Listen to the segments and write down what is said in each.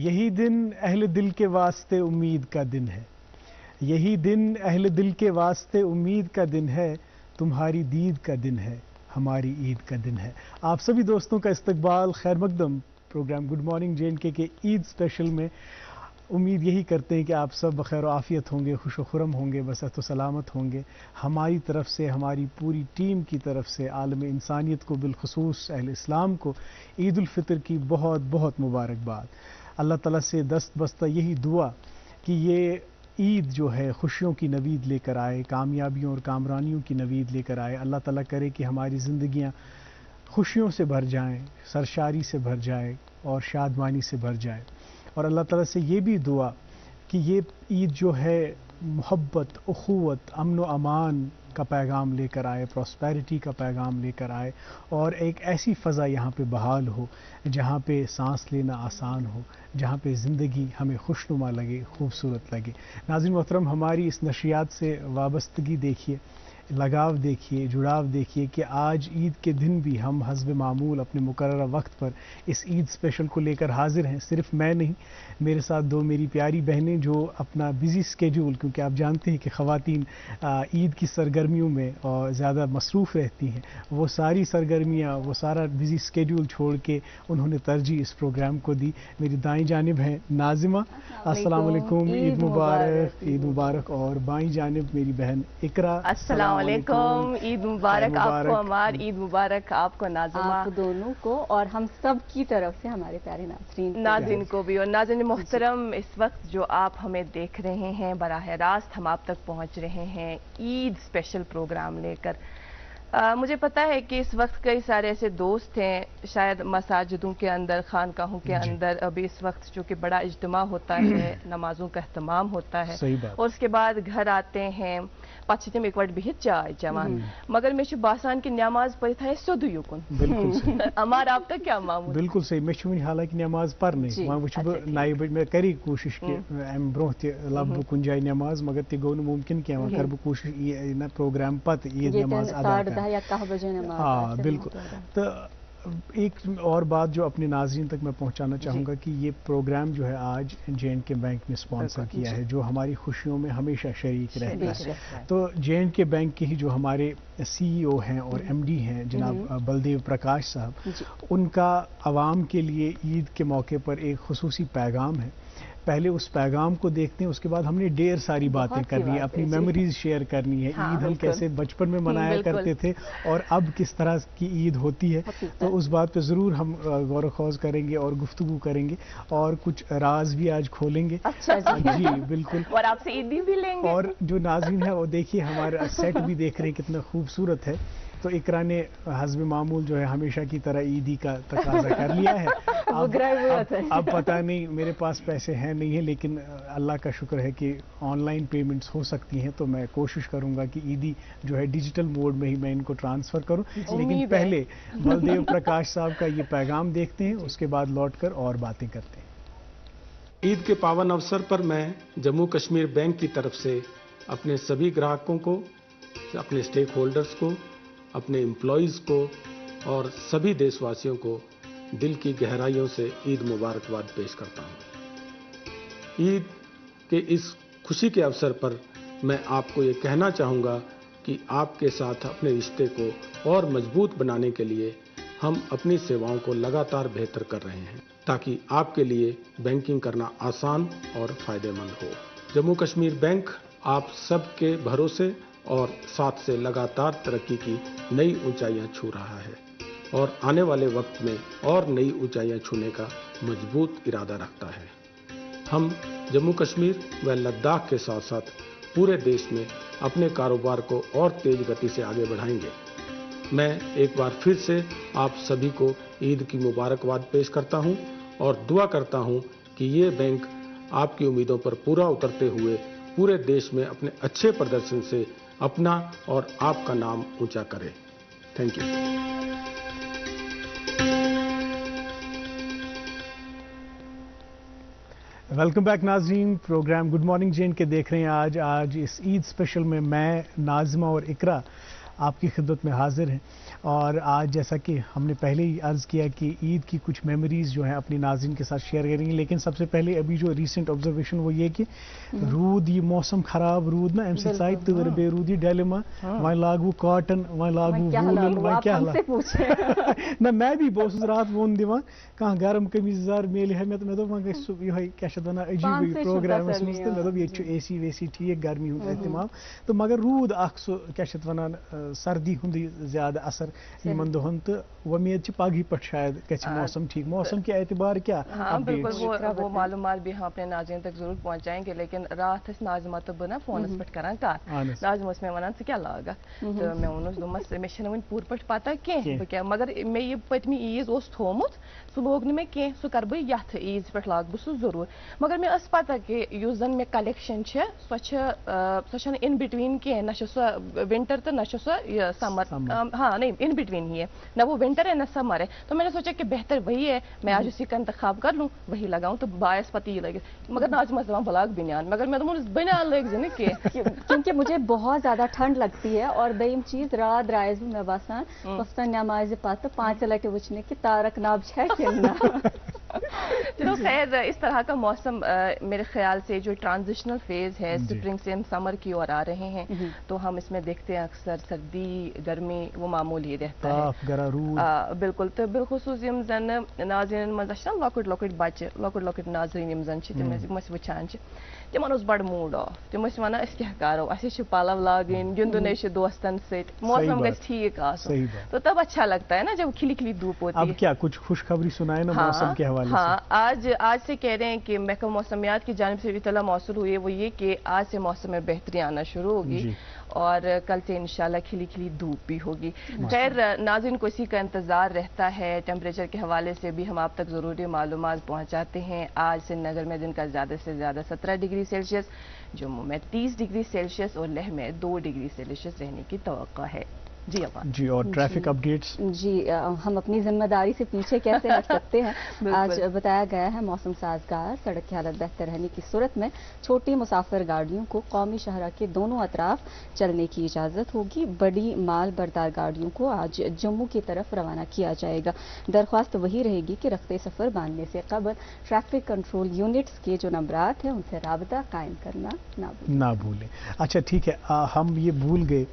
یہی دن اہل دل کے واسطے امید کا دن ہے، یہی دن اہل دل کے واسطے امید کا دن ہے، تمہاری دید کا دن ہے، ہماری عید کا دن ہے۔ آپ سبھی دوستوں کا استقبال، خیر مقدم پروگرام گڈ مارننگ JNK کے عید اسپیشل میں۔ امید یہی کرتے ہیں کہ آپ سب بخیر و عافیت ہوں گے، خوش و خرم ہوں گے، بصحت و سلامت ہوں گے۔ ہماری طرف سے، ہماری پوری ٹیم کی طرف سے عالم انسانیت کو، بالخصوص اہل اسلام کو عید الفطر کی بہت بہت مبارکباد۔ اللہ تعالیٰ سے دست بستہ یہی دعا کہ یہ عید جو ہے خوشیوں کی نوید لے کر آئے، کامیابیوں اور کامرانیوں کی نوید لے کر آئے۔ اللہ تعالیٰ کرے کہ ہماری زندگیاں خوشیوں سے بھر جائیں، سرشاری سے بھر جائے اور شادمانی سے بھر جائے۔ اور اللہ تعالیٰ سے یہ بھی دعا کہ یہ عید جو ہے محبت، اخوت، امن و امان کا پیغام لے کر آئے، پراسپیرٹی کا پیغام لے کر آئے، اور ایک ایسی فضا یہاں پہ بحال ہو جہاں پہ سانس لینا آسان ہو، جہاں پہ زندگی ہمیں خوشنما لگے، خوبصورت لگے۔ ناظرین محترم، ہماری اس نشریات سے وابستگی دیکھیے، لگاؤ دیکھیے، جڑاؤ دیکھیے کہ آج عید کے دن بھی ہم حسب معمول اپنے مقررہ وقت پر اس عید اسپیشل کو لے کر حاضر ہیں۔ صرف میں نہیں، میرے ساتھ دو میری پیاری بہنیں جو اپنا بزی اسکیڈول، کیونکہ آپ جانتے ہیں کہ خواتین عید کی سرگرمیوں میں زیادہ مصروف رہتی ہیں، وہ ساری سرگرمیاں، وہ سارا بزی اسکیڈول چھوڑ کے انہوں نے ترجیح اس پروگرام کو دی۔ میری دائیں جانب ہیں ناظمہ، السلام علیکم، عید مبارک، عید مبارک۔ اور بائیں جانب میری بہن اقرا، السلام علیکم، عید مبارک آپ کو عمار، عید مبارک آپ کو ناظمہ، آپ دونوں کو اور ہم سب کی طرف سے ہمارے پیارے ناظرین کو بھی۔ اور ناظرین محترم، اس وقت جو آپ ہمیں دیکھ رہے ہیں براہ راست ہم آپ تک پہنچ رہے ہیں عید اسپیشل پروگرام لے کر۔ مجھے پتا ہے کہ اس وقت کئی سارے ایسے دوست ہیں شاید مساجدوں کے اندر، خانقاہوں کے اندر ابھی اس وقت جو کہ بڑا اجتماع ہوتا ہے، نمازوں کا اہتمام ہوتا ہے، اور اس کے بعد گھر آتے ہیں پتہ تم ایک وٹ بہت چائے چوان، مگر میں باسان کہ نماز پڑھت ہے سیودے یکن۔ بالکل عمار آپ کا کیا معمول؟ بالکل صحیح، میں چھُ حالانکہ نماز پرنے وہاں وچھ بہٕ 9 بجے، میں کری کوشش کہ امہ برونٛہہ تہِ لب بہٕ کُنہِ جایہِ نماز، مگر تہِ گوٚو نہٕ ممکن کینٛہہ، وۄنۍ کر بہٕ کوشش پروگرام پتہٕ عید نماز ادا کرٕنۍ۔ ہاں بالکل۔ تو ایک اور بات جو اپنے ناظرین تک میں پہنچانا چاہوں گا کہ یہ پروگرام جو ہے آج JNK بینک نے سپانسر کیا ہے، جو ہماری خوشیوں میں ہمیشہ شریک رہتا ہے۔ تو JNK بینک کے ہی جو ہمارے CEO ہیں اور MD ہیں جناب بلدیو پرکاش صاحب، ان کا عوام کے لیے عید کے موقع پر ایک خصوصی پیغام ہے۔ پہلے اس پیغام کو دیکھتے ہیں، اس کے بعد ہم نے ڈھیر ساری باتیں کرنی ہے، اپنی میموریز شیئر کرنی ہے، عید ہم کیسے بچپن میں منایا کرتے تھے اور اب کس طرح کی عید ہوتی ہے، تو اس بات پہ ضرور ہم غور و خوض کریں گے اور گفتگو کریں گے اور کچھ راز بھی آج کھولیں گے۔ جی بالکل، اور آپ سے عیدی بھی لیں گے۔ اور جو ناظرین ہے وہ دیکھیے ہمارا سیٹ بھی دیکھ رہے ہیں کتنا خوبصورت ہے۔ تو اقرا نے حسب معمول جو ہے ہمیشہ کی طرح عیدی کا تقاضا کر لیا ہے۔ اب پتہ نہیں میرے پاس پیسے ہیں نہیں ہیں، لیکن اللہ کا شکر ہے کہ آن لائن پیمنٹس ہو سکتی ہیں، تو میں کوشش کروں گا کہ عیدی جو ہے ڈیجیٹل موڈ میں ہی میں ان کو ٹرانسفر کروں۔ لیکن پہلے بلدیو پرکاش صاحب کا یہ پیغام دیکھتے ہیں، اس کے بعد لوٹ کر اور باتیں کرتے ہیں۔ عید کے پاون اوسر پر میں جموں کشمیر بینک کی طرف سے اپنے سبھی گراہکوں کو، اپنے اسٹیک ہولڈرز کو، اپنے امپلائیز کو اور سبھی دیش واسیوں کو دل کی گہرائیوں سے عید مبارکباد پیش کرتا ہوں۔ عید کے اس خوشی کے اوسر پر میں آپ کو یہ کہنا چاہوں گا کہ آپ کے ساتھ اپنے رشتے کو اور مضبوط بنانے کے لیے ہم اپنی سیواؤں کو لگاتار بہتر کر رہے ہیں تاکہ آپ کے لیے بینکنگ کرنا آسان اور فائدہ مند ہو۔ جموں کشمیر بینک آپ سب کے بھروسے اور ساتھ سے لگاتار ترقی کی نئی اونچائیاں چھو رہا ہے اور آنے والے وقت میں اور نئی اونچائیاں چھونے کا مضبوط ارادہ رکھتا ہے۔ ہم جموں کشمیر و لداخ کے ساتھ ساتھ پورے دیش میں اپنے کاروبار کو اور تیز گتی سے آگے بڑھائیں گے۔ میں ایک بار پھر سے آپ سبھی کو عید کی مبارکباد پیش کرتا ہوں اور دعا کرتا ہوں کہ یہ بینک آپ کی امیدوں پر پورا اترتے ہوئے پورے دیش میں اپنے اچھے پردرشن سے اپنا اور آپ کا نام اونچا کرے۔ Thank you. ویلکم بیک ناظرین، پروگرام گڈ مارننگ JNK دیکھ رہے ہیں۔ آج اس عید اسپیشل میں ناظمہ اور اقرا آپ کی خدمت میں حاضر ہیں. اور آج جیسا کہ ہم نے پہلے ہی عرض کیا کہ عید کی کچھ میموریز جو ہیں اپنی ناظرین کے ساتھ شیئر کریں گے, لیکن سب سے پہلے ابھی جو ریسنٹ آبزرویشن وہ یہ کہ رود یہ موسم خراب رود نا ام سۭتۍ آیہِ تۭر بیٚیہِ روٗد یہِ ڈیلہِ ما وۄنۍ لاگوٕ کاٹن وۄنۍ لاگوٕ ووٗلن وۄنۍ کیٛاہ نہ میں بھی بہٕ اوسُس راتھ ووٚن دِوان کانٛہہ گرم قمیٖض یزار میلہِ ہا مےٚ تہٕ مےٚ دوٚپ وۄنۍ گژھِ سُہ یِہوٚے کیٛاہ چھِ اَتھ وَنان عجیٖبٕے پروگرامَس منٛز تہٕ مےٚ دوٚپ ییٚتہِ چھُ اے سی وے سی ٹھیٖک گرمی ہُنٛد احتمام تہٕ مگر روٗد اکھ سُہ کیٛاہ چھِ اَتھ وَنان سردی ہُنٛدٕے زیادٕ اثر یِمن دۄہن تہٕ وۄمید چھِ پگہٕے پٮ۪ٹھ شاید گژھِ موسم ٹھیک. موسم کے اعتبار کیا ہاں بالکل وہ معلومات بھی ہم اپنے ناظرین تک ضرور پہنچائیں گے, لیکن رات ٲسۍ ناظمہ تہٕ بہٕ نا فونس پٮ۪ٹھ کران کتھ. ناظمہ اوس مےٚ وَنان ژٕ کیٛاہ لاگکھ تہٕ مےٚ ووٚنُس دوٚپمَس مےٚ چھَنہٕ وٕنہِ پوٗرٕ پٲٹھۍ پتہ کینٛہہ بہٕ کیٛاہ, مگر مےٚ یہِ پٔتمہِ عیٖز اوس تھومُت سُہ لوگ نہٕ مےٚ کینٛہہ, سُہ کرٕ بہٕ یتھ عیٖز پٮ۪ٹھ لاگہٕ بہٕ سُہ ضروٗر. مگر مےٚ ٲس پتہ کہِ یُس زن مےٚ کلیکشن چھےٚ سۄ چھَنہٕ اِن بِٹویٖن کینٛہہ, نہ چھِ سۄ ونٹر تہٕ نہ چھِ سۄ یہِ سمر, ہاں نہیں ان بٹوین ہی ہے, نہ وہ ونٹر ہے نہ سمر ہے. تو میں نے سوچا کہ بہتر وہی ہے, میں آج اسی کا انتخاب کر لوں, وہی لگاؤں تو باعث پتہ یہ لگے. مگر ناظمہ دپان بہٕ لاگہٕ بنیان, مگر مےٚ دوٚپمَس بنیان لٲگۍ زِ نہٕ کینٛہہ کیونکہ مجھے بہت زیادہ ٹھنڈ لگتی ہے. اور دوٚیِم چیز رات درایس بہٕ مےٚ باسان وۄستان نٮ۪مازِ پتہٕ 5 لٹہِ وٕچھنہِ کہ تارک نب چھا کِنہٕ نہ. چلو خیر, اس طرح کا موسم میرے خیال سے جو ٹرانزیشنل فیز ہے اسپرنگ سے ہم سمر کی اور آ رہے ہیں, تو ہم اس میں دیکھتے ہیں اکثر سردی گرمی وہ معمولی رہتا ہے. بالکل, تو بالخصوص یم زن ناظرین منٛز چھِ نا لۄکٕٹۍ لۄکٕٹۍ بچہِ لۄکٕٹۍ لۄکٕٹۍ ناظریٖن یِم زن چھِ تِم أسۍ وٕچھان چھِ, تِمن اوس بڑٕ موٗڈ آف. تِم ٲسۍ وَنان أسۍ کیٛاہ کرو, اَسے چھِ پلو لاگٕنۍ, گِنٛدُن چھُ دوستن سۭتۍ, موسم گژھِ ٹھیٖک آسُن, تو تب اچھا لگتا ہے نا جب کھلی کھلی دھوپ ہوتی ہے. اب کیا کچھ خوشخبری سنائے نا موسم کے حوالے سے. ہاں, آج سے کہہ رہے ہیں کہ محکمہ موسمیات کی جانب سے اطلاع موصول ہوئی ہے, وہ یہ کہ آج سے موسم میں بہتری آنا شروع ہوگی اور کل سے انشاءاللہ کھلی کھلی دھوپ بھی ہوگی. خیر ناظرین کو اسی کا انتظار رہتا ہے. ٹیمپریچر کے حوالے سے بھی ہم آپ تک ضروری معلومات پہنچاتے ہیں. آج سری نگر میں دن کا زیادہ سے زیادہ 17 ڈگری سیلسیس, جموں میں 30 ڈگری سیلسیس اور لیہ میں 2 ڈگری سیلسیس رہنے کی توقع ہے. جی اور ٹریفک اپڈیٹس. جی ہم اپنی ذمہ داری سے پیچھے کیسے ہٹ سکتے ہیں. آج بتایا گیا ہے موسم سازگار سڑک کی حالت بہتر رہنے کی صورت میں چھوٹی مسافر گاڑیوں کو قومی شاہراہ کے دونوں اطراف چلنے کی اجازت ہوگی. بڑی مال بردار گاڑیوں کو آج جموں کی طرف روانہ کیا جائے گا. درخواست وہی رہے گی کہ رخت سفر باندھنے سے قبل ٹریفک کنٹرول یونٹس کے جو نمبرات ہیں ان سے رابطہ قائم کرنا نہ بھولیں. اچھا ٹھیک ہے, ہم یہ بھول گئے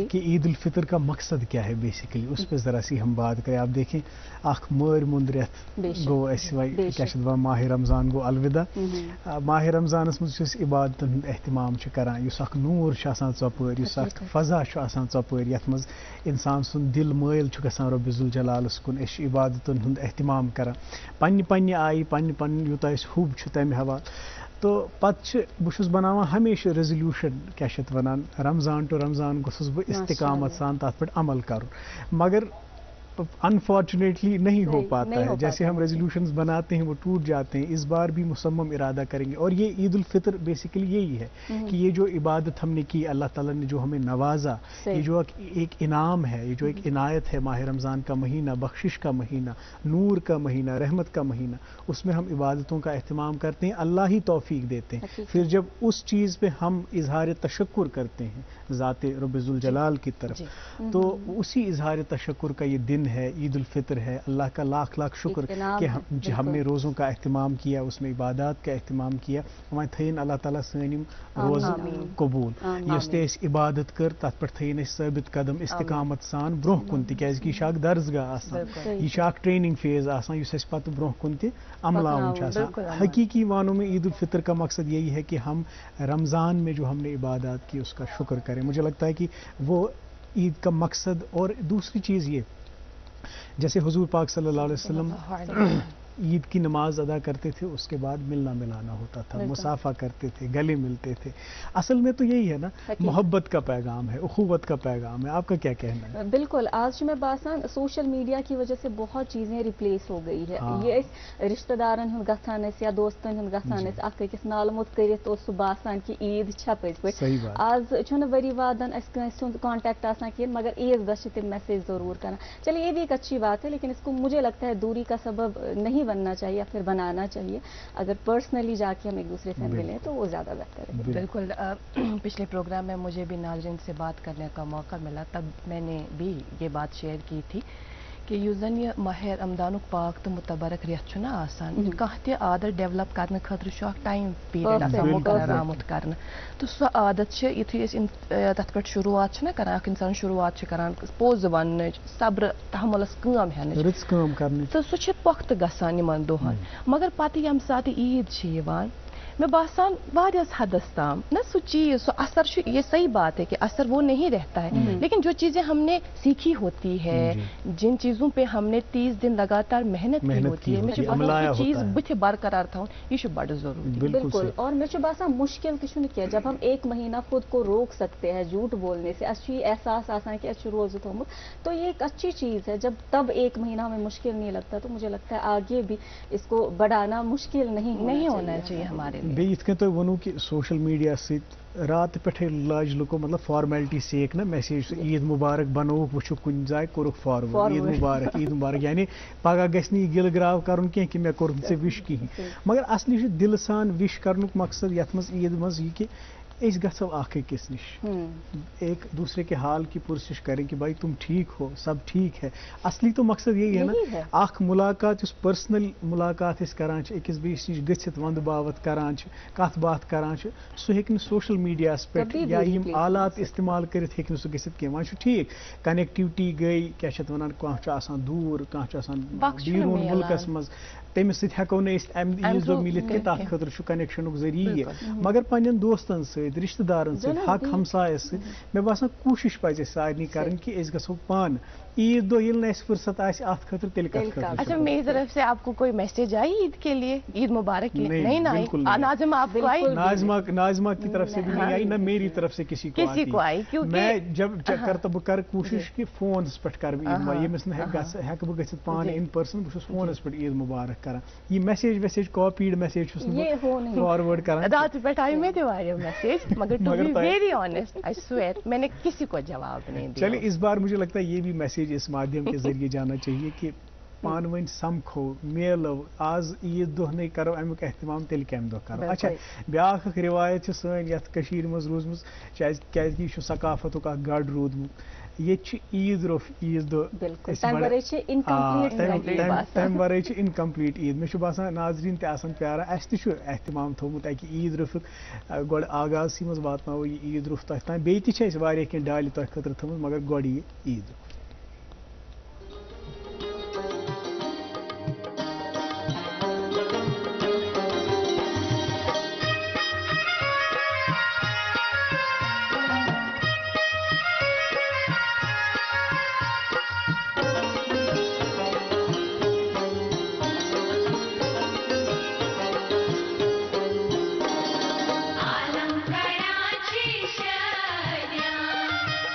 کہ عید الفطر کا مقصد کیا ہے بیسیکلی, اس پہ ذرا سی ہم بات کریں. آپ دیکھیں اخ مٲرۍ مُنٛد رٮ۪تھ گوٚو اَسہِ وۄنۍ کیٛاہ چھِ دَپان ماہِ رمضان گوٚو الوداع. ماہِ رمضانس منٛز چھِ أسۍ عبادتن ہُنٛد اہتمام چھِ کران, یُس اکھ نوٗر چھُ آسان ژۄپٲرۍ, یُس اکھ فضا چھُ آسان ژۄپٲرۍ, یتھ منٛز انسان سُنٛد دل مٲیل چھُ گژھان رۄبِ ذوالجلالس کُن. أسۍ چھِ عبادتن ہُنٛد اہتمام کران پننہِ پننہِ آیہِ, پنُن یوٗتاہ اَسہِ حُب چھُ تمہِ حوالہٕ. تو پتہٕ چھِ بہٕ چھُس بناوان ہمیشہ ریزولیوشن کیٛاہ چھِ اَتھ وَنان, رمضان ٹُو رمضان گوٚژھُس بہٕ استقامت سان تَتھ پٮ۪ٹھ عمل کرُن, مگر انفارچونیٹلی نہیں ہو پاتا ہے. جیسے ہم ریزولوشنز بناتے ہیں وہ ٹوٹ جاتے ہیں. اس بار بھی مصمم ارادہ کریں گے, اور یہ عید الفطر بیسیکلی یہی ہے کہ یہ جو عبادت ہم نے کی, اللہ تعالیٰ نے جو ہمیں نوازا, یہ جو ایک انعام ہے, یہ جو ایک عنایت ہے, ماہ رمضان کا مہینہ, بخشش کا مہینہ, نور کا مہینہ, رحمت کا مہینہ, اس میں ہم عبادتوں کا اہتمام کرتے ہیں. اللہ ہی توفیق دیتے ہیں. پھر جب اس چیز پہ ہم اظہار تشکر کرتے ہیں ذات رب ذوالجلال کی طرف, تو اسی اظہار تشکر کا یہ دن ہے, عید الفطر ہے. اللہ کا لاکھ لاکھ شکر کہ ہم نے روزوں کا اہتمام کیا, اس میں عبادات کا اہتمام کیا. وۄنۍ تھٲیِن اللہ تعالیٰ سٲنۍ روز قبوٗل. یۄس تہِ أسۍ عبادت کٔر تَتھ پٮ۪ٹھ تھٲیِن أسۍ ثٲبت قدم استقامت سان برونٛہہ کُن, تِکیٛازِ کہِ یہِ چھِ اکھ درسگاہ آسان, یہِ چھِ اکھ ٹریننگ فیز آسان یُس اَسہِ پتہٕ برونٛہہ کُن تہِ عملاوُن چھُ آسان. حقیقی معنوں میں عید الفطر کا مقصد یہی ہے کہ ہم رمضان میں جو ہم نے عبادات کی اس کا شکر کریں. مجھے لگتا ہے کہ وہ عید کا مقصد. اور دوسری چیز یہ, جیسے حضور پاک صلی اللہ علیہ وسلم عید کی نماز ادا کرتے تھے, اس کے بعد ملنا ملانا ہوتا تھا, مصافحہ کرتے تھے, گلے ملتے تھے. اصل میں تو یہی ہے نا, محبت کا پیغام ہے, اخوت کا پیغام ہے. آپ کا کیا کہنا ہے؟ بالکل, آج میں باسان سوشل میڈیا کی وجہ سے بہت چیزیں ریپلیس ہو گئی ہے. یہ رشتہ دارن ہند گژھان یا دوستن ہند گژھان اکھ أکِس نالمت کرت اوس سُہ باسان کہ عید چھا پٔزۍ پٲٹھۍ. آز چھُنہٕ ؤری وادن اسہِ کٲنٛسہِ ہُنٛد کانٹیکٹ آسان کہیٖنۍ, مگر عیز دۄہ چھِ تِم میسیج ضرور کران. چلیے یہ بھی ایک اچھی بات ہے, لیکن اس کو مجھے لگتا ہے دوری کا سبب نہیں نہیں بننا چاہیے یا پھر بنانا چاہیے. اگر پرسنلی جا کے ہم ایک دوسرے سے ملیں تو وہ زیادہ بہتر ہے. بالکل. پچھلے پروگرام میں مجھے بھی ناظرین سے بات کرنے کا موقع ملا, تب میں نے بھی یہ بات شیئر کی تھی کہ یُس زن یہ ماہ رمضان پاک تو متبرک ریت چھُ نا آسان, کانٛہہ تہِ عادت ڈیولپ کرنے خٲطرٕ چھُ اکھ ٹایم پیریڈ آسان مقرر آمُت کرنہٕ, تہٕ سۄ عادت چھِ یُتھُے أسۍ تتھ پٮ۪ٹھ شروعات چھِ نا کران, اکھ انسان شروعات چھِ کران پوٚز وننٕچ, صبرٕ تحمُلس کٲم ہٮ۪نٕچ, رٕژ کٲم کرنٕچ, تہٕ سُہ چھِ پۄختہٕ گژھان یِمن دۄہن. مگر پتہٕ ییٚمہِ ساتہٕ عیٖد چھِ یِوان, میں باسان واریاہس حدس تام نا سو چیز, سو اثر, یہ صحیح بات ہے کہ اثر وہ نہیں رہتا ہے, لیکن جو چیزیں ہم نے سیکھی ہوتی ہے, جن چیزوں پہ ہم نے 30 دن لگاتار محنت کی ہوتی ہے, مجھے باسان چیز بتھ برقرار تھاؤن یہ بڑھ ضروری. بالکل. اور مجھے باسان مشکل تہ چھُنہٕ کینٛہہ, جب ہم ایک مہینہ خود کو روک سکتے ہیں جھوٹ بولنے سے, اچھی احساس آسان کہ اچھی روزہ تھومت, تو یہ ایک اچھی چیز ہے. جب تب ایک مہینہ ہمیں مشکل نہیں لگتا تو مجھے لگتا ہے آگے بھی اس کو بڑھانا مشکل نہیں ہونا چاہیے ہمارے. بیٚیہِ یِتھ کٔنۍ تۄہہِ ووٚنوٕ کہِ سوشل میڈیا سۭتۍ راتہٕ پٮ۪ٹھٕے لاج لُکو مطلب فارمیلٹی سیک نا میسیج, سُہ عیٖد مُبارک بنووُکھ, وٕچھُکھ کُنہِ جایہِ کوٚرُکھ فاروٲڈ, عیٖد مُبارک عیٖد مُبارک, یعنی پگاہ گژھِ نہٕ یہِ گِلہٕ گراو کرُن کینٛہہ کہِ مےٚ کوٚر نہٕ ژےٚ وِش کِہیٖنۍ. مگر اصلی چھُ دِلہٕ سان وِش کرنُک مقصد یتھ منٛز عیٖد منٛز یہِ کہِ أسۍ گژھو اکھ أکِس نِش, ایک دوسرے کے حال کی پرسش کریں کہ بھائی تم ٹھیک ہو, سب ٹھیک ہے. اصلی تو مقصد یہی ہے نا, اکھ ملاقات یُس پرسنل ملاقات أسۍ کران چھِ أکِس بیٚیِس نِش گٔژھِتھ ونٛدٕ باوت کران چھِ, کتھ باتھ کران چھِ, سُہ ہیٚکہِ نہٕ سوشل میڈیاہس پٮ۪ٹھ یا یِم آلات استعمال کٔرِتھ ہیٚکہِ نہٕ سُہ گٔژھِتھ کینٛہہ. وۄنۍ چھُ ٹھیٖک کنیکٹِوٹی گٔے, کیٛاہ چھِ اتھ ونان, کانٛہہ چھُ آسان دوٗر, کانٛہہ چھُ آسان بیروٗن مُلکس منٛز, تٔمِس سۭتۍ ہٮ۪کو نہٕ أسۍ امہِ عیٖذ دۄہ مِلِتھ کینٛہہ, تتھ خٲطرٕ چھُ کنیکشنُک ذٔریعہٕ یہِ. مگر پننٮ۪ن دوستن سۭتۍ, رشتہٕ دارن سۭتۍ, حق ہمسایس سۭتۍ, مےٚ باسان کوٗشش پزِ اَسہِ سارنٕے کرٕنۍ کہِ أسۍ گژھو پانہٕ عیٖد دۄہ ییٚلہِ نہٕ اَسہِ فرصت آسہِ اتھ خٲطرٕ تیٚلہِ کتھ خٲطرٕ. اچھا, میری طرف سے آپ کو کوئی میسج آئی عید کے لیے, عید مبارک کے لیے؟ نہیں آئی. ناظمہ آپ کو آئی؟ ناظمہ کی طرف سے بھی نہیں آئی, نہ میری طرف سے کسی کو آئی. میں جب کرتا بہٕ کرٕ کوٗشش کہ فونس پٮ۪ٹھ کرٕ بہٕ عیٖد مبارک, ییٚمِس نہٕ ہٮ۪کہٕ بہٕ گٔژھِتھ پانہٕ اِن پٔرسن, بہٕ چھُس فونس پٮ۪ٹھ عیٖد مبارک کران. یہِ میسیج ویسیج کاپیٖڈ میسیج چھُس نہٕ بہٕ فاروٲڈ کران. رات پٮ۪ٹھ آئی مےٚ تہِ واریاہ میسیج, مگر to be very honest I swear میں نے کسی کو جواب نہیں دیا. چلیے اس بار مجھے لگتا ہے یہ بھی میسیج اس مادھیم کے ذریعے جانا چاہیے کہ پان ؤنۍ سمکھو, میلو, آز عیٖد دۄہ نٕے کرو امیُک احتمام, تیٚلہِ کمہِ دۄہ کرو. اچھا, بیٛاکھ اکھ رِوایت چھِ سٲنۍ یتھ کٔشیٖرِ منٛز روٗزمٕژ, کیٛازِکہِ یہِ چھُ ثقافتُک اکھ گڑ روٗدمُت. ییٚتہِ چھِ عیٖد روٚف عیٖذ دۄہ, تمہِ ورٲے چھِ اِنکمپلیٖٹ عیٖد. مےٚ چھُ باسان ناظریٖن تہِ آسان پیاران, اَسہِ تہِ چھُ احتمام تھوٚومُت اکہِ عیٖد روٚفُک. گۄڈٕ آغازسٕے منٛز واتناوو یہِ عیٖد روٚف تۄہہِ تام, بیٚیہِ تہِ چھِ اَسہِ واریاہ کینٛہہ ڈالہِ تۄہہِ خٲطرٕ تھٲومٕژ, مگر گۄڈٕ یہِ عیٖد روٚف.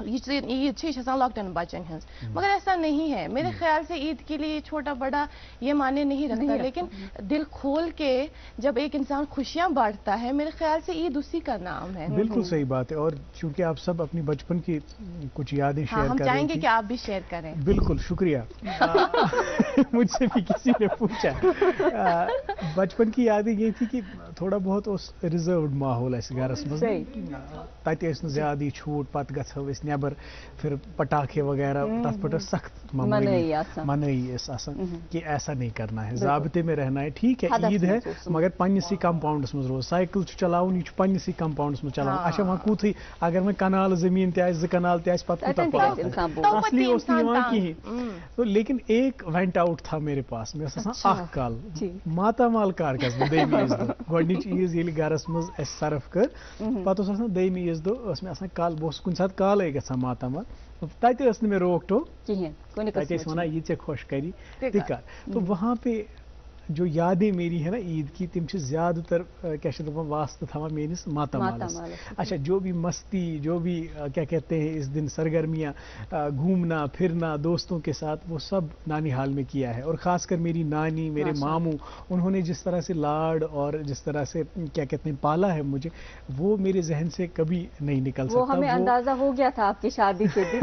عید لاک ڈاؤن بچن ہز مگر ایسا نہیں ہے. میرے خیال سے عید کے لیے چھوٹا بڑا یہ معنی نہیں رکھتا, لیکن دل کھول کے جب ایک انسان خوشیاں بانٹتا ہے میرے خیال سے عید اسی کا نام ہے. بالکل صحیح بات ہے. اور چونکہ آپ سب اپنی بچپن کی کچھ یادیں شیئر کر رہے ہیں, ہم چاہیں گے کہ آپ بھی شیئر کریں. بالکل شکریہ. مجھ سے بھی کسی نے پوچھا. بچپن کی یادیں یہ تھی کہ تھوڑا بہت اس ریزروڈ ماحول اس گھرس مز, تتہ زیادہ چھوٹ, پتہ گژھو أسۍ نیبر, پھر پٹاخے وغیرہ, تتھ پہ سخت منائی کہ ایسا نہیں کرنا ہے, ضابطے میں رہنا ہے. ٹھیک ہے عید ہے مگر پنسی کمپاؤنڈس مز روز, سائیکل چلاؤن یہ پنسی کمپاؤنڈس مز چلاؤن. اچھا وہاں کوتھے اگر وہاں کنال زمین تہ زٕ کنال تہ پتہ کوتاہ اصلی اس کہیں. لیکن ایک وینٹ آؤٹ تھا میرے پاس, مے آسان اخ کال ماتامال کار گژھٕ بہٕ دٔیمہِ عیٖذ دۄہ. گۄڈنِچ عیٖذ ییٚلہِ گرس منٛز اَسہِ سرف کٔر پتہٕ اوس آسان دٔیمہِ عیٖذ دۄہ ٲس مےٚ آسان کال, بہٕ اوسُس کُنہِ ساتہٕ کالے گژھان ماتامال, تتہِ ٲس نہٕ مےٚ روک ٹوک کِہیٖنۍ, تتہِ ٲسۍ وَنان یہِ ژےٚ خۄش کری تہِ کر. تو وہاں پہ جو یادیں میری ہیں نا عید کی, تم زیادہ تر کیا واسطہ تھا میرس ماتامالس. اچھا جو بھی مستی, جو بھی کیا کہتے ہیں اس دن سرگرمیاں, گھومنا پھرنا دوستوں کے ساتھ, وہ سب نانی حال میں کیا ہے. اور خاص کر میری نانی, میرے ماموں, انہوں نے جس طرح سے لاڈ اور جس طرح سے کیا کہتے ہیں پالا ہے مجھے, وہ میرے ذہن سے کبھی نہیں نکل سکتا. وہ ہمیں اندازہ ہو گیا تھا آپ کی شادی کے دن.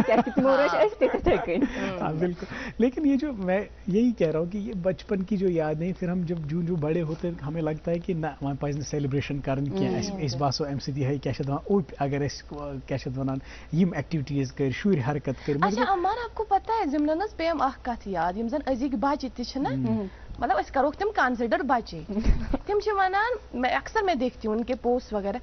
بالکل. لیکن یہ جو میں یہی کہہ رہا ہوں کہ یہ بچپن کی جو یادیں, پھر ہم جب جو بڑے ہوتے ہیں ہمیں لگتا ہے کہ نہ وہاں پہ سیلیبریشن کرنی کی باسو ام سی ہے کیا اوپ اگر کیا ونان یم ایکٹیویٹیز کر شر حرکت کر. اچھا عمار آپ کو پتہ ہے ضمنس پیم اخ کت یاد یم زن ازک بچہ تہ مطلب اس کرو تم کنسیڈر بچے تم ونان اکثر میں دیکھتی ہوں ان کے پوسٹ وغیرہ,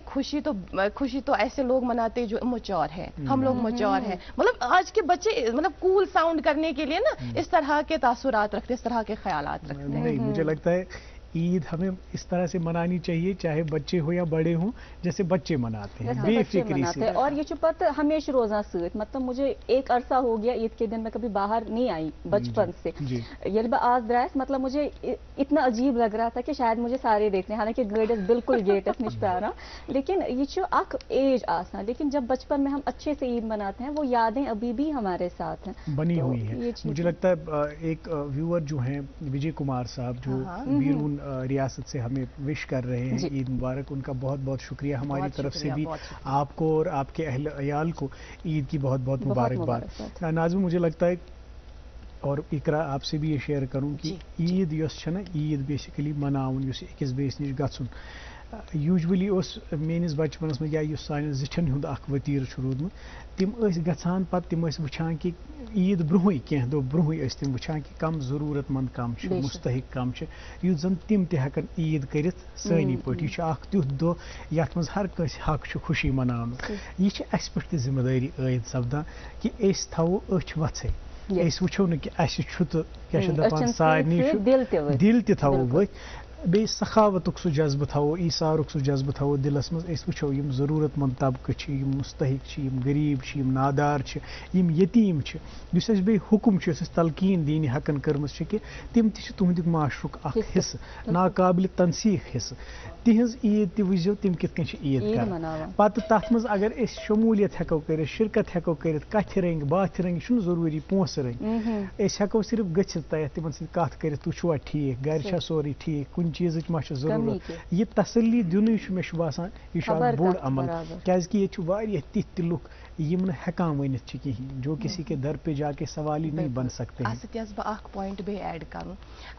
خوشی تو ایسے لوگ مناتے جو مچور ہے, ہم لوگ مچور ہیں. مطلب آج کے بچے مطلب کول ساؤنڈ کرنے کے لیے نا اس طرح کے تاثرات رکھتے, اس طرح کے خیالات رکھتے ہیں. نہیں مجھے لگتا ہے عید ہمیں اس طرح سے منانی چاہیے, چاہے بچے ہو یا بڑے ہوں, جیسے بچے مناتے ہیں بے فکری سے. اور یہ پتہ ہمیشہ روزان ست, مطلب مجھے ایک عرصہ ہو گیا عید کے دن میں کبھی باہر نہیں آئی بچپن سے. یل بہ آج درائس مطلب مجھے اتنا عجیب لگ رہا تھا کہ شاید مجھے سارے دیکھنے, حالانکہ گیٹس بالکل گیٹس نش پیارا, لیکن یہ اخ ایج آسان. لیکن جب بچپن میں ہم اچھے سے عید مناتے ہیں وہ یادیں ابھی بھی ہمارے ساتھ ہیں بنی ہوئی ہیں. مجھے لگتا ہے ایک ویور جو ہیں وجے کمار صاحب جو بیرون ریاست سے ہمیں وش کر رہے ہیں عید مبارک, ان کا بہت بہت شکریہ. ہماری طرف سے بھی آپ کو اور آپ کے اہل عیال کو عید کی بہت بہت مبارکباد. ناظرین مجھے لگتا ہے اور اقرا آپ سے بھی یہ شیئر کروں کہ عید یس چھنا عید بیسیکلی مناون یس اکس بیس نش گژھن. یوجولی اس میس بچپنس میں یا سان زٹھن ہند اخ وتیر رودمت, تم گھان پتہ تم وچان کہ عید برونہے کی دہ برونہے تم وچان کہ کم ضرورت مند کم مستحق کم یُتھ زن تم تہ ہیکن عید کرت سانی پٲٹھۍ. یہ اخ تیُتھ دۄہ یتھ منٛز ہر کٲنٛسہِ حق چھُ خوشی مناونُک. یہ چھِ اسہِ پٮ۪ٹھ تہِ ذمہٕ دٲری عٲید سپدان کہ أسۍ تھاوو أچھ وژھٕے, أسۍ وٕچھو نہٕ کہِ اسہِ چھُ تہٕ کیٛاہ چھِ دپان سارنٕے چھُ دل تہِ تھاوو ؤتھۍ, بیٚیہِ سخاوتُک سُہ جذبہٕ تھاوو, ایٖثارُک سُہ جذبہٕ تھاوو دلس منٛز. أسۍ وٕچھو یِم ضروٗرت منٛد طبقہٕ چھِ, یِم مستحق چھِ, یِم غریٖب چھِ, یِم نادار چھِ, یِم یتیٖم چھِ. یُس اَسہِ بیٚیہِ حُکُم چھُ, یُس اَسہِ تلقیٖن دیٖنہِ حقن کٔرمٕژ چھِ کہِ تِم تہِ چھِ تُہنٛدِ معاشرُک اکھ حصہٕ, ناقابلہِ تنسیٖق حصہٕ. تِہنٛز عیٖد تہِ وٕچھزیو تِم کِتھ کٔنۍ چھِ عیٖد کران. پتہٕ تتھ منٛز اگر أسۍ شموٗلیت ہٮ۪کو کٔرِتھ, شرکت ہٮ۪کو کٔرِتھ, کتھِ رنٛگۍ باتھِ رنٛگۍ, چھُنہٕ ضروٗری پونٛسہٕ رنٛگۍ, أسۍ ہٮ۪کو صرف گٔژھِتھ تتھ تِمن سۭتۍ کتھ کٔرِتھ, تُہۍ چھُوا ٹھیٖک, گرِ چھا سورُے ٹھیٖک, کُنہِ چیٖزٕچ ما چھِ ضروٗرت. یہِ تسلی دِنُے چھُ مےٚ چھُ باسان یہِ چھُ اکھ بوٚڑ عمل, کیازکہِ ییٚتہِ چھُ واریاہ تِتھۍ تہِ لُکھ یم نہٕ ہٮ۪کان ؤنِتھ چھِ کِہیٖنۍ, جو کسی کے در پہ جا کے سوال ہی نہیں بن سکتے. اتھ یژھ بہٕ اکھ پوینٹ بیٚیہِ ایڈ کرُن.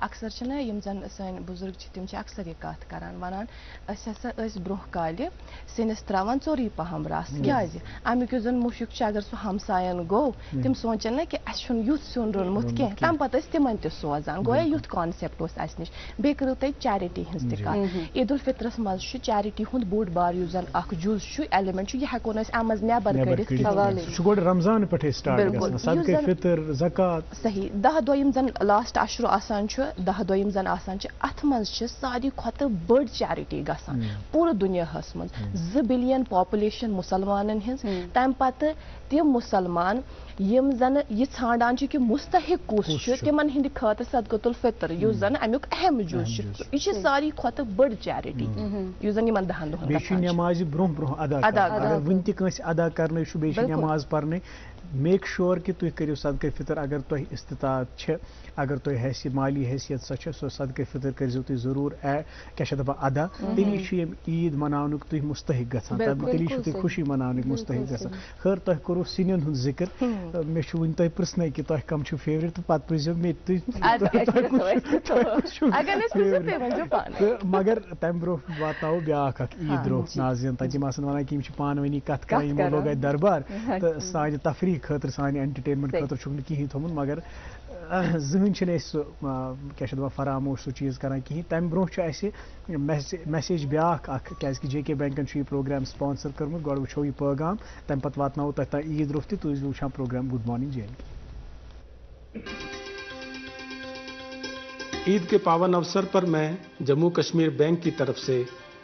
اکثر چھِنہ یم زن سٲنۍ بُزرگ چھِ تِم چھِ اکثر یہِ کتھ کران, ونان أسۍ ہسا ٲسۍ برونٛہہ کالہِ سِنِس تراوان ژوٚرٕے پہم رس. کیازِ امیُک یُس زن مُشُک چھُ اگر سُہ ہمساین گوٚو تِم سونٛچن نہ کہِ اسہِ چھُنہٕ یُتھ سیُن روٚنمُت کینٛہہ, تمہِ پتہٕ ٲسۍ تِمن تہِ سوزان. گویا یُتھ کانسیپٹ اوس اسہِ نِش. بیٚیہِ کٔرِو تُہۍ چیرٹی ہٕنٛز تہِ کتھ. عید الفطرس منٛز چھُ چیرٹی ہُنٛد بوٚڑ بار یُس زن اکھ جُز چھُ ایلِمنٹ چھُ, یہِ ہٮ۪کو نہٕ أسۍ اَمہِ منٛز نٮ۪بر کٔڑِتھ. رمضان پٮ۪ٹھے سٹارٹ گژھان, صدقہ فطر, زکات. صحیح 10 دۄہ یِم زن لاسٹ عشرٕ آسان چھُ, 10 دۄہ یِم زن آسان چھِ, اتھ منٛز چھِ ساروی کھۄتہٕ بٔڑ چیرٹی گژھان پوٗرٕ دُنیاہس منٛز. 2 بلین پاپولیشن مُسلمانن ہٕنٛز. تمہِ پتہٕ تِم مُسلمان یم زن یہ ژھانڈان چھِ کہ مستحق کُس چھُ, تِمن ہٕنٛدِ خٲطرٕ صدقۃ الفطر یُس زن امیُک اہم جُز چھُ. یہ چھ ساری کھوتہ بڑ چیریٹی یس زن یمن 10 دۄہن بیٚیہِ چھِ نٮ۪مازِ برٛونٛہہ برٛونٛہہ ادا کرٕنۍ اگر وُنہِ تہِ کٲنٛسہِ ادا کرنٕے چھُ بیٚیہِ چھِ نٮ۪ماز پرنٕے میک شور کہ تُہۍ کٔرِو صدقہ فطر اگر تۄہہِ استطاعت چھِ اگر تۄہہِ حیثیت مالی حیثیت سۄ چھِ سۄ صدقہ فطر کٔرۍزیو تُہۍ ضروٗر کیٛاہ چھِ دپان ادا تیٚلی چھِ یِم عیٖد مناونُک تُہۍ مستحق گژھان تیٚلی چھُو تُہۍ خوشی مناونٕکۍ مستحق گژھان خٲر تۄہہِ کوٚروٕ سِنٮ۪ن ہُنٛد ذِکر مےٚ چھُ وُنہِ تۄہہِ پرٛژھنَے کہِ تۄہہِ کم چھُو فیورِٹ تہٕ پتہٕ پرٛژھزیو مےٚ تہٕ مگر تمہِ برٛونٛہہ واتناوو بیٛاکھ اکھ عیٖد روٚف ناظریٖن تتہِ یِم آسان ونان کہِ یِم چھِ پانہٕ ؤنی کتھ کران یِمو لوگ اتہِ دربار تہٕ سانہِ تفریح خٲطرٕ سانہِ انٹرٹینمنٹ خٲطرٕ چھُکھ نہٕ کِہیٖنۍ تھوٚمُت مگر زٕہٕنۍ چھِنہٕ أسۍ سُہ کیٛاہ چھِ دپان فراموش سُہ چیٖز کران کِہیٖنۍ تمہِ برٛونٛہہ چھُ اَسہِ میسیج بیٛاکھ اکھ کیٛازِکہِ جے کے بینکن چھُ یہِ پروگرام سپانسر کوٚرمُت گۄڈٕ وٕچھو یہِ پٲغام تمہِ پتہٕ واتناوو تۄہہِ تام عیٖد روٚف تہِ تُہۍ ٲسۍزیو وٕچھان program good morning J and K Eid کے پاون اوسر پر میں جموں کشمیر بینک کی طرف سے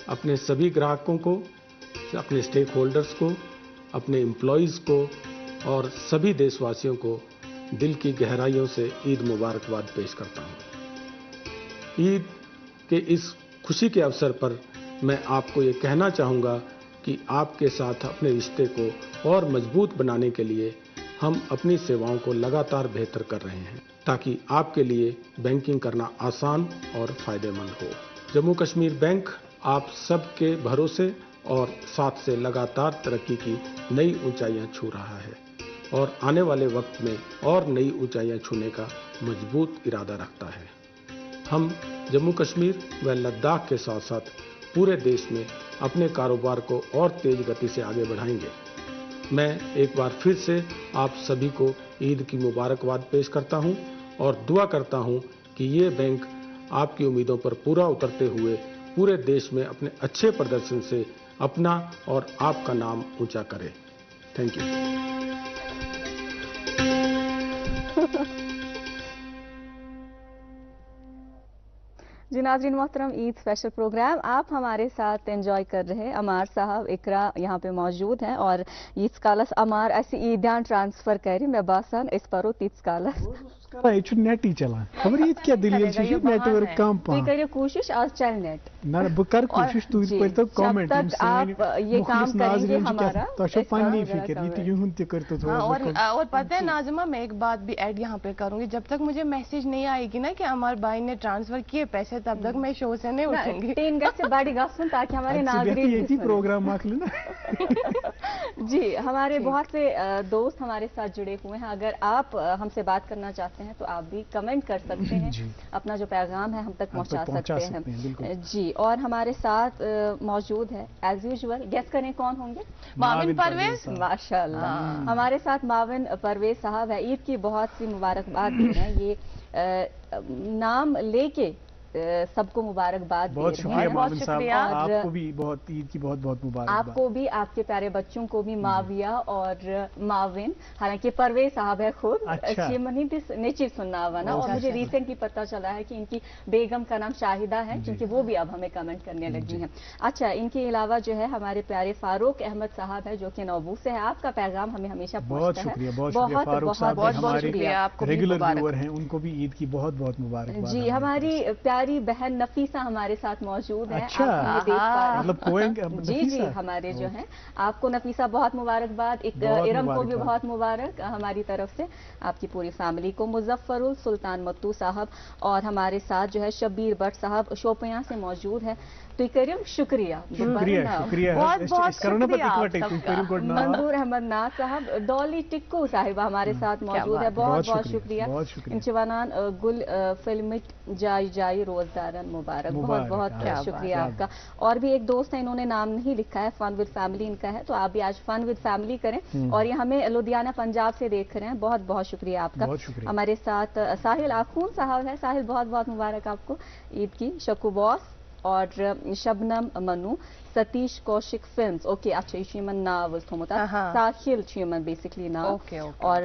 اپنے سبھی گراہکوں کو اپنے اسٹیک ہولڈرز کو اپنے امپلائیز کو اور سبھی دیش واسیوں کو دل کی گہرائیوں سے عید مبارکباد پیش کرتا ہوں عید کے اس خوشی کے اوسر پر میں آپ کو یہ کہنا چاہوں گا کہ آپ کے ساتھ اپنے رشتے کو اور مضبوط بنانے کے لیے ہم اپنی سیواؤں کو لگاتار بہتر کر رہے ہیں تاکہ آپ کے لیے بینکنگ کرنا آسان اور فائدہ مند ہو جموں کشمیر بینک آپ سب کے بھروسے اور ساتھ سے لگاتار ترقی کی نئی اونچائیاں چھو رہا ہے اور آنے والے وقت میں اور نئی اونچائیاں چھونے کا مضبوط ارادہ رکھتا ہے ہم جموں کشمیر و لداخ کے ساتھ ساتھ پورے دیش میں اپنے کاروبار کو اور تیز گتی سے آگے بڑھائیں گے میں ایک بار پھر سے آپ سبھی کو عید کی مبارکباد پیش کرتا ہوں اور دعا کرتا ہوں کہ یہ بینک آپ کی امیدوں پر پورا اترتے ہوئے پورے دیش میں اپنے اچھے پردرشن سے اپنا اور آپ کا نام اونچا کرے تھینک یو جی ناظرین محترم عید اسپیشل پروگرام آپ ہمارے ساتھ انجوائے کر رہے ہیں امار صاحب اقرا یہاں پہ موجود ہیں اور ییٖتِس کالس امار اسہِ عیٖدیان ٹرانسفر کرِ مےٚ باسان أسۍ پرو تیٖتِس کالس یہ چھُ نیٹٕے چلان خبر ییٚتہِ کیٛاہ دٔلیٖل چھِ یہِ نیٹ ؤرٕک کم تُہۍ پہم کٔرِو کوٗشِش آز چلہِ نیٹ نہ بہٕ کرٕ کوٗشِش تُہۍ پٔرۍتو کومنٹ جب تک آپ یہ کام کریں گے ہمارا تۄہہِ چھو پننی فکر یہ تہِ یِہُنٛد تہِ کٔرۍتو تھوڑا اور پتہ ہے ناظمہ میں ایک بات بھی ایڈ یہاں پہ کروں گی جب تک مجھے میسج نہیں آئے گی نا کہ ہمارے بھائی نے ٹرانسفر کیے پیسے تب تک میں شو سے نہیں اٹھوں گی تین گھر بڑھ گھن تاکہ ہمارے ناظرین ییٚتی پروگرام مۄکلہِ نا جی ہمارے بہت سے دوست ہمارے ساتھ جڑے ہوئے ہیں اگر آپ ہم سے بات کرنا چاہتے ہیں تو آپ بھی کمنٹ کر سکتے ہیں اپنا جو پیغام ہے ہم تک پہنچا سکتے ہیں جی اور ہمارے ساتھ موجود ہے ایز یوزول گیس کریں کون ہوں گے معاون پرویز ماشاء اللہ ہمارے ساتھ معاون پرویز صاحب ہے عید کی بہت سی مبارکباد دی ہیں یہ نام لے کے سب کو مبارکباد بہت شکریہ معاون صاحب آپ کو بھی بہت عید کی بہت بہت مبارکباد آپ کو بھی آپ کے پیارے بچوں کو بھی معاویہ اور معاون حالانکہ پرویز صاحب ہے خود نیچر سننا ہوا نا اور مجھے ریسنٹلی پتہ چلا ہے کہ ان کی بیگم کا نام شاہدہ ہے کیونکہ وہ بھی اب ہمیں کمنٹ کرنے لگی ہیں اچھا ان کے علاوہ جو ہے ہمارے پیارے فاروق احمد صاحب ہے جو کہ نوبو سے ہے آپ کا پیغام ہمیں ہمیشہ پہنچتا ہے بہت بہت شکریہ آپ کو ریگولر ویور ہیں ان کو بھی عید کی بہت بہت مبارکباد جی ہماری پیاری بہن نفیسہ ہمارے ساتھ موجود ہے جی جی ہمارے جو ہیں آپ کو نفیسہ بہت مبارکباد ارم کو بھی بہت مبارک ہماری طرف سے آپ کی پوری فیملی کو مظفر السلطان متو صاحب اور ہمارے ساتھ جو ہے شبیر بٹ صاحب شوپیاں سے موجود ہے تو کریم شکریہ منظور احمد ناز صاحب ڈالی ٹکو صاحبہ ہمارے ساتھ موجود ہے بہت بہت شکریہ انچوانان گل فلمٹ جائی جائی روزدارن مبارک بہت بہت شکریہ آپ کا اور بھی ایک دوست ہے انہوں نے نام نہیں لکھا ہے فن ود فیملی ان کا ہے تو آپ بھی آج فن ود فیملی کریں اور یہ ہمیں لدھیانہ پنجاب سے دیکھ رہے ہیں بہت بہت شکریہ آپ کا ہمارے ساتھ ساحل آخون صاحب ہے ساحل بہت بہت مبارک آپ کو عید کی شکو باس اور شبنم منو Satish Kaushik Films. Okay, اچھا یہ یمن ناو تھومت ساحل یمن بیسکلی ناو اور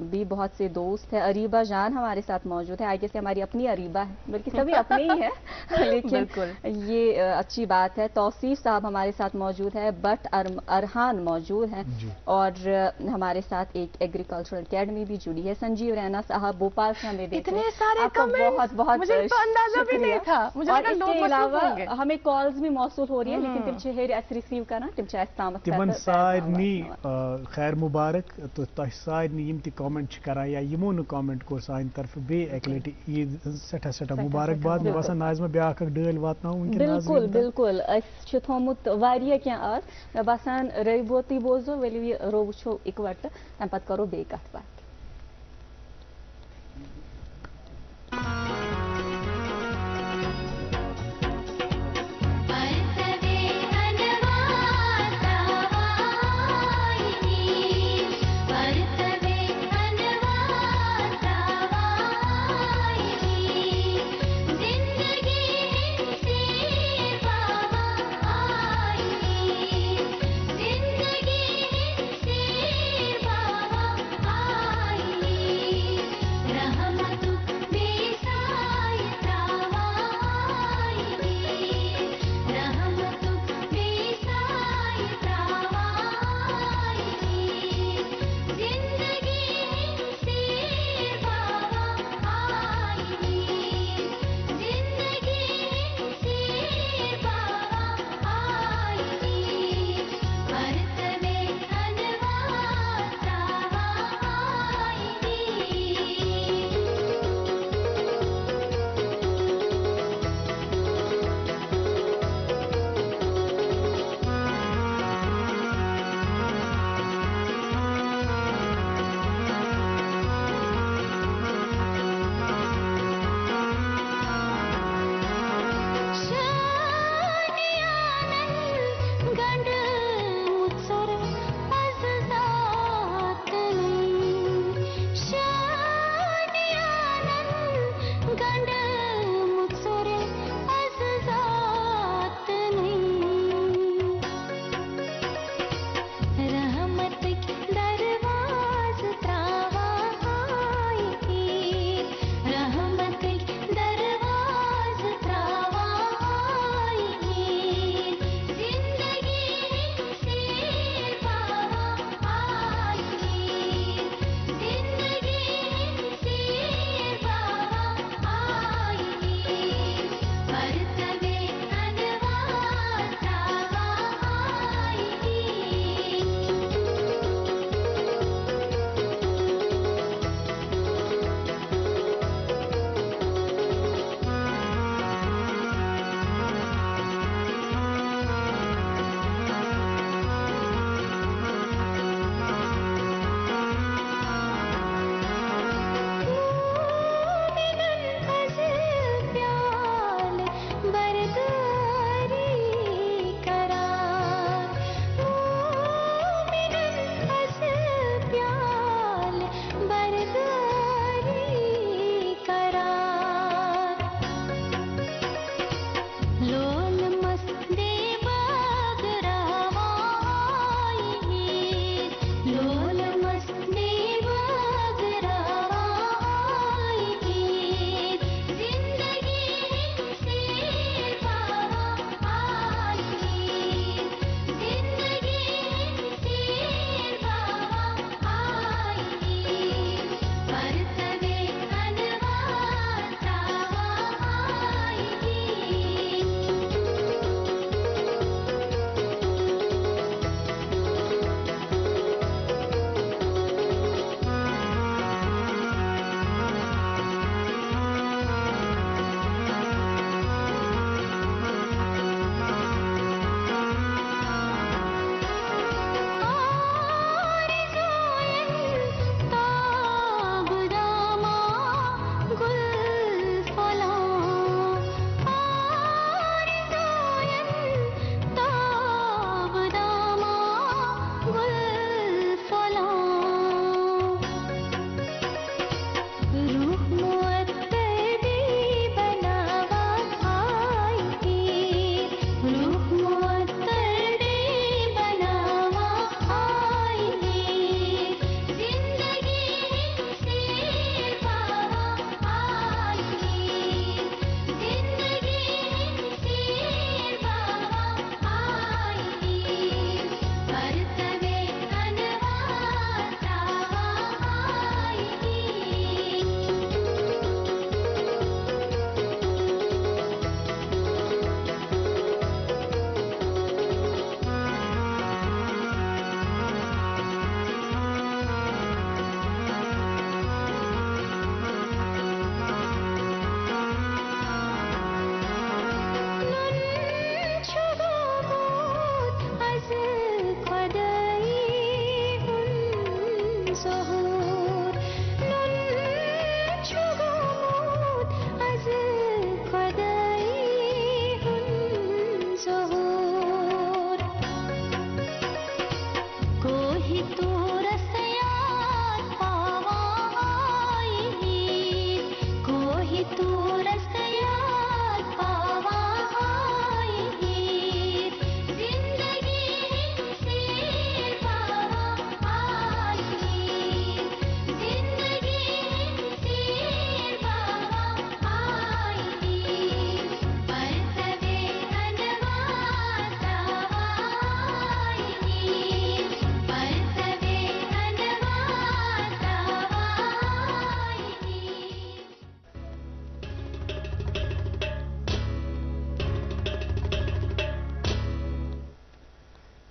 بھی بہت سے دوست ہیں. اریبا جان ہمارے ساتھ موجود ہے. آئی گیس ہماری اپنی اریبا ہے, بلکہ سبھی اپنے ہی ہیں لیکن یہ اچھی بات ہے. توصیف صاحب ہمارے ساتھ موجود ہے, بٹ ارحان موجود ہیں اور ہمارے ساتھ ایک ایگریکلچرل اکیڈمی بھی جڑی ہے. سنجیو رینا صاحب بھوپال سے ہمیں دیکھتے ہیں. آپ کا بہت بہت شکریہ. اور اس کے علاوہ ہمیں کالز بھی موصول ہو رہی ہیں لیکن تم چہرے اس ریسیو کرنا تم چھ استامت تمن سارنی خیر مبارک. تو تہ سارنی یم تہ کامنٹ کران یا یمو نہ کامنٹ کور سان طرف بے اک لٹہ عید سٹھا سٹھا مبارکباد. مے باسان ناظمہ بیاکھ اک ڈٲلۍ واتناو ونکٮ۪ن. بالکل بالکل اس تھومت واریاہ کینٛہہ آز. مے باسان رٲبو تُہۍ بوزو ؤلِو یہِ رو وٕچھو اِکوٹہٕ تمہِ پتہٕ کرو بیٚیہِ کتھ باتھ.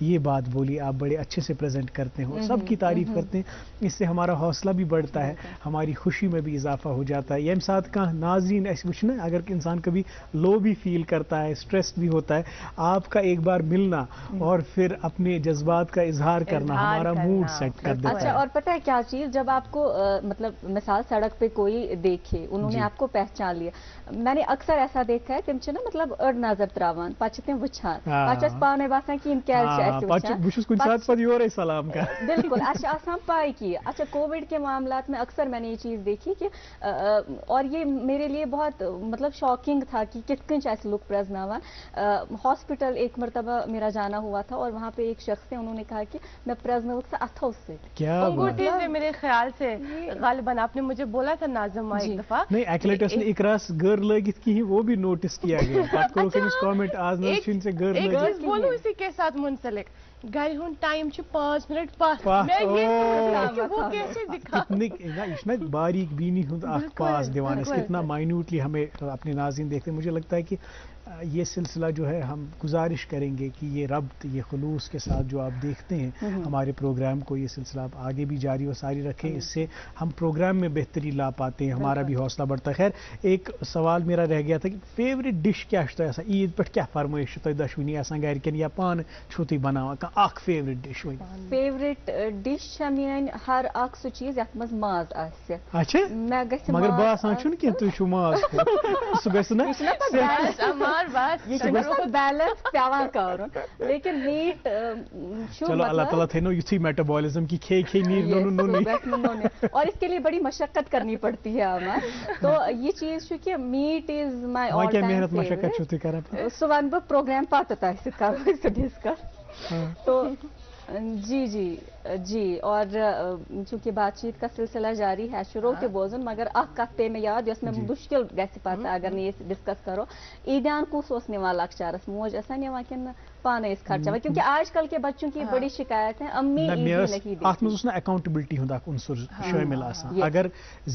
یہ بات بولی, آپ بڑے اچھے سے پریزنٹ کرتے ہیں, سب کی تعریف کرتے ہیں, اس سے ہمارا حوصلہ بھی بڑھتا ہے, ہماری خوشی میں بھی اضافہ ہو جاتا ہے. یہ ساتھ کا ناظرین ایسے وچھنا, اگر انسان کبھی لو بھی فیل کرتا ہے, اسٹریس بھی ہوتا ہے, آپ کا ایک بار ملنا اور پھر اپنے جذبات کا اظہار کرنا ہمارا موڈ سیٹ کر دیتا ہے. اچھا, اور پتہ ہے کیا چیز, جب آپ کو مطلب مثال سڑک پہ کوئی دیکھے, انہوں نے آپ کو پہچان لیا, میں نے اکثر ایسا دیکھا ہے, تم چھ نا مطلب اڑ نظر تراوان, پچھ تم وچھان, پچھس پانے باسان کہ ان کیا سلام کا بالکل اچھا آسان پائی کی. اچھا, کووڈ کے معاملات میں اکثر میں نے یہ چیز دیکھی کہ اور یہ میرے لیے بہت مطلب شاکنگ تھا کہ کت کن ایسے لوگ پرزناوان. ہاسپٹل ایک مرتبہ میرا جانا ہوا تھا اور وہاں پہ ایک شخص تھے, انہوں نے کہا کہ میں پرزناؤں سے اتھو سے انگوٹھی سے, میرے خیال سے غالباً آپ نے مجھے بولا تھا ناظمہ ایک دفعہ, نہیں ایکلیٹس نے اکراس گر لگت کی, وہ بھی نوٹس کیا گیا. پتہ کرو کہ کامنٹ آز نشین سے گر ایک لگت. چیز بولوں اسی کے ساتھ منسلک, گھر ہوں ٹائم 5 منٹ پاس, میں یہ سوچ کہ وہ کیسے دکھا. یہ باریک بینی ہند اخ پاس دیوان, کتنا مائنیوٹلی ہمیں اپنے ناظرین دیکھتے ہیں. مجھے لگتا ہے کہ یہ سلسلہ جو ہے, ہم گزارش کریں گے کہ یہ ربط, یہ خلوص کے ساتھ جو آپ دیکھتے ہیں ہمارے پروگرام کو, یہ سلسلہ آپ آگے بھی جاری و ساری رکھیں, اس سے ہم پروگرام میں بہتری لا پاتے ہیں, ہمارا بھی حوصلہ بڑھتا ہے. خیر, ایک سوال میرا رہ گیا تھا کہ فیورٹ ڈش کیا ایسا عید پہ کیا فرمائش دشونی آسان گھر کن یا پان چھو تھی بناوا اخ فیورٹ ڈش وی فیورٹ ڈش میان ہر اخ سو چیز یت مز ماز آسہ. اچھا, مگر باسان چھن کہ تھی چھو ماز سہ گژھِ نا بیلنس پیوان کرن, لیکن میٹ چلو اللہ تعالیٰ تھینو یتھی میٹابولزم کی کھے نون, اور اس کے لیے بڑی مشقت کرنی پڑتی ہے ہمیں. تو یہ چیز کہ میٹ از مائی آل ٹائم محنت مشقت چھو تھی کران, سہ ون بہ پروگرام پتہ تہ کرو ڈسکس. تو جی اور چونکہ بات چیت کا سلسلہ جاری ہے, شروع کے بوزن, مگر اخ کت پہ میں یاد یس میں مشکل گھس پتہ اگر نہیں ڈسکس کرو. عیدیان کس نوان لکچارس, موج ایسا نوان کن پانے اس خرچہ, کیونکہ آج کل کے بچوں کی بڑی شکایت ہے امی عید ات مز نا اکاؤنٹبلٹی ہند اخ عنصر شامل آسان. اگر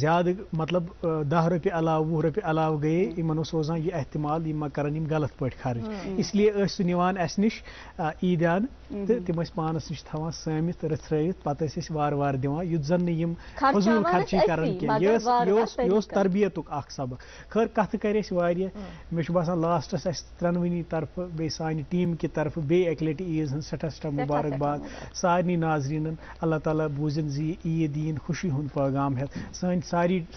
زیادہ مطلب 10 روپیہ علاوہ 20 روپیہ علاوہ گئے, یمن سوزان یہ احتمال یہ کرن یم غلط پہ خرچ, اس لیے سہ نوان اس نش عیدیان تو تم پانس نش تھوان سامت رتھرت, پتہ وار وار دِوان یُتھ زن نہٕ یم فضول خرچی کران کینٛہہ. یہ تربیتُک اکھ سبق. خیر کتھ کرِ اَسہِ واریاہ, مےٚ چھُ باسان لاسٹس اَسہِ ترٛنوٕنی طرفہٕ بیٚیہِ سانہِ ٹیٖم کہِ طرفہٕ بیٚیہِ اَکہِ لٹہِ عیٖذ ہٕنٛز سٮ۪ٹھاہ سٮ۪ٹھاہ مُبارکباد سارنٕے ناظریٖنن. اللہ تعالیٰ بوٗزِن زِ یہِ عیٖد یِیِن خوشی ہُنٛد پیغام ہٮ۪تھ سٲنۍ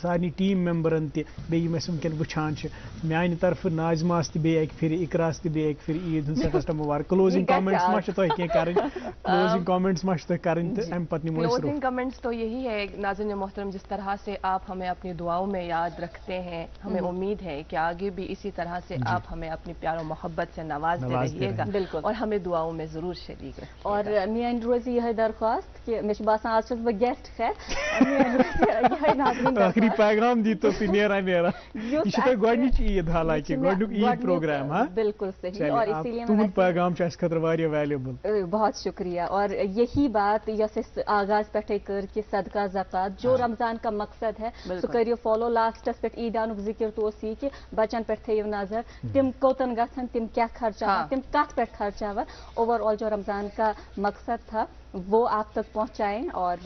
سارنٕے ٹیٖم ممبرن تہِ, بیٚیہِ یِم اَسہِ وٕنکٮ۪ن وٕچھان چھِ. میانہِ طرفہٕ ناظماہس تہِ بیٚیہِ اَکہِ پھِرِ, اقراہس تہِ بیٚیہِ اَکہِ پھِرِ عیٖد ہٕنٛز سٮ۪ٹھاہ سٮ۪ٹھاہ مُبارک. کلوزِنگ کامنٹس ما چھِ تۄہہِ کینٛہہ کرٕنۍ, کلوزنگ کامنٹس ما چھِ تۄہہِ کرٕنۍ تہٕ امہِ پتہٕ نِمو أسۍ روٚف. کلوزنگ کمنٹس تو یہی ہے ناظرین محترم, جس طرح سے آپ ہمیں اپنی دعاؤں میں یاد رکھتے ہیں, ہمیں امید ہے کہ آگے بھی اسی طرح سے آپ ہمیں اپنی پیار و محبت سے نوازتے رہیے گا, بالکل, اور ہمیں دعاؤں میں ضرور شریک رکھیے گا. اور میان روزی یہ درخواست کہ مجھے باسان آج چھس بہ گیسٹ خیر آخری پیغام دی تو نیرا یہ چھِ گۄڈنِچ عیٖد حالانکہ گۄڈنیُک عیٖد پروگرام. ہاں بالکل صحیح, اور اسی لیے تُہُنٛد پیغام چھُ اَسہِ خٲطرٕ واریاہ ویلیبل. بہت شکریہ. اور یہی بات یس آغاز پہ کر کہ صدقہ زکات جو رمضان کا مقصد ہے سہ کریو فالو. لاسٹس پہ عیدانک ذکر تو یہ کہ بچن پہ تھیو نظر, تم کوتن گھن, تم کیا خرچا, تم کت پہ خرچاون. اوور آل جو رمضان کا مقصد تھا وہ آپ تک پہنچائیں اور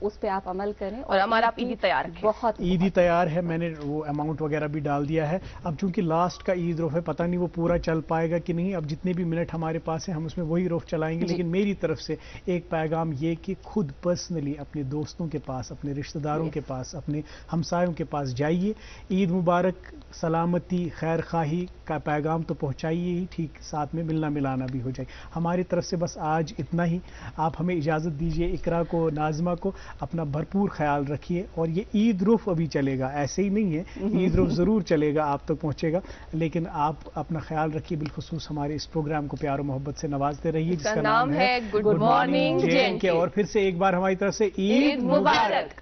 اس پہ آپ عمل کریں. اور ہمارا آپ عیدی تیار رکھیں. بہت عیدی تیار ہے, میں نے وہ اماؤنٹ وغیرہ بھی ڈال دیا ہے. اب چونکہ لاسٹ کا عید روف ہے, پتہ نہیں وہ پورا چل پائے گا کہ نہیں. اب جتنے بھی منٹ ہمارے پاس ہیں ہم اس میں وہی روف چلائیں گے. لیکن میری طرف سے ایک پیغام یہ کہ خود پرسنلی اپنے دوستوں کے پاس, اپنے رشتہ داروں کے پاس, اپنے ہمسایوں کے پاس جائیے. عید مبارک, سلامتی, خیر خواہی کا پیغام تو پہنچائیے ہی, ٹھیک ساتھ میں ملنا ملانا بھی ہو جائے. ہماری طرف سے بس آج اتنا ہی. آپ ہمیں اجازت دیجیے, اقرا کو, ناظمہ کو, اپنا بھرپور خیال رکھیے. اور یہ عید روف ابھی چلے گا, ایسے ہی نہیں ہے, عید روف ضرور چلے گا, آپ تک پہنچے گا. لیکن آپ اپنا خیال رکھیے, بالخصوص ہمارے اس پروگرام کو پیار و محبت سے نوازتے رہیے جس کا نام ہے گڈ مارننگ JNK. اور پھر سے ایک بار ہماری طرف سے عید مبارک.